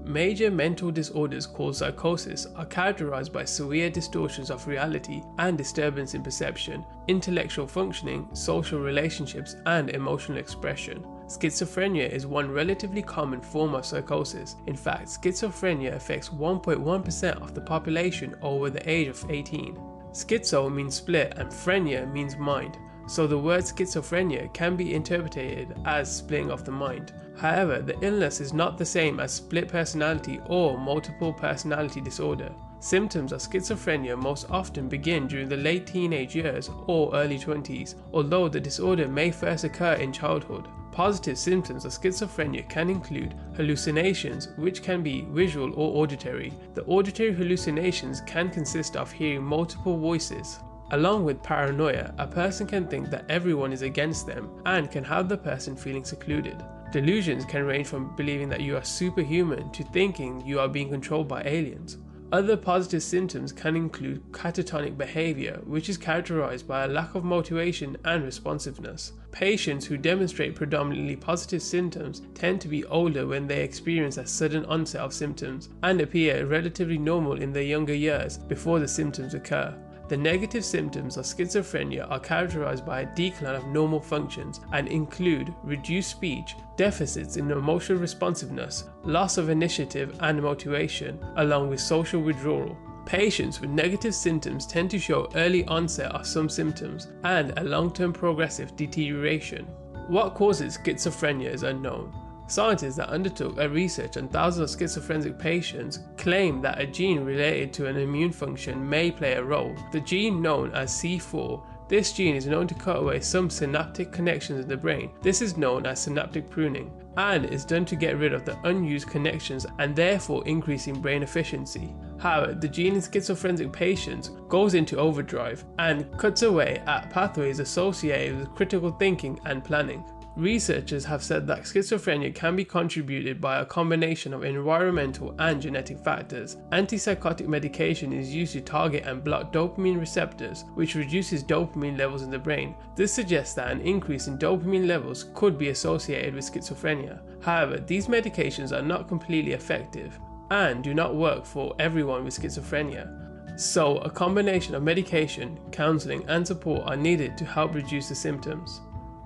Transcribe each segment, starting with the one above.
Major mental disorders called psychosis are characterized by severe distortions of reality and disturbance in perception, intellectual functioning, social relationships, and emotional expression. Schizophrenia is one relatively common form of psychosis. In fact, schizophrenia affects 1.1% of the population over the age of 18. Schizo means split and phrenia means mind, so the word schizophrenia can be interpreted as splitting of the mind. However, the illness is not the same as split personality or multiple personality disorder. Symptoms of schizophrenia most often begin during the late teenage years or early 20s, although the disorder may first occur in childhood. Positive symptoms of schizophrenia can include hallucinations, which can be visual or auditory. The auditory hallucinations can consist of hearing multiple voices. Along with paranoia, a person can think that everyone is against them and can have the person feeling secluded. Delusions can range from believing that you are superhuman to thinking you are being controlled by aliens. Other positive symptoms can include catatonic behavior, which is characterized by a lack of motivation and responsiveness. Patients who demonstrate predominantly positive symptoms tend to be older when they experience a sudden onset of symptoms and appear relatively normal in their younger years before the symptoms occur. The negative symptoms of schizophrenia are characterized by a decline of normal functions and include reduced speech, deficits in emotional responsiveness, loss of initiative and motivation, along with social withdrawal. Patients with negative symptoms tend to show early onset of some symptoms and a long-term progressive deterioration. What causes schizophrenia is unknown. Scientists that undertook a research on thousands of schizophrenic patients claim that a gene related to an immune function may play a role. The gene known as C4. This gene is known to cut away some synaptic connections in the brain. This is known as synaptic pruning and is done to get rid of the unused connections and therefore increasing brain efficiency. However, the gene in schizophrenic patients goes into overdrive and cuts away at pathways associated with critical thinking and planning. Researchers have said that schizophrenia can be contributed by a combination of environmental and genetic factors. Antipsychotic medication is used to target and block dopamine receptors, which reduces dopamine levels in the brain. This suggests that an increase in dopamine levels could be associated with schizophrenia. However, these medications are not completely effective and do not work for everyone with schizophrenia. So, a combination of medication, counseling, and support are needed to help reduce the symptoms.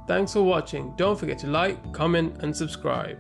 Thanks for watching. Don't forget to like, comment, and subscribe.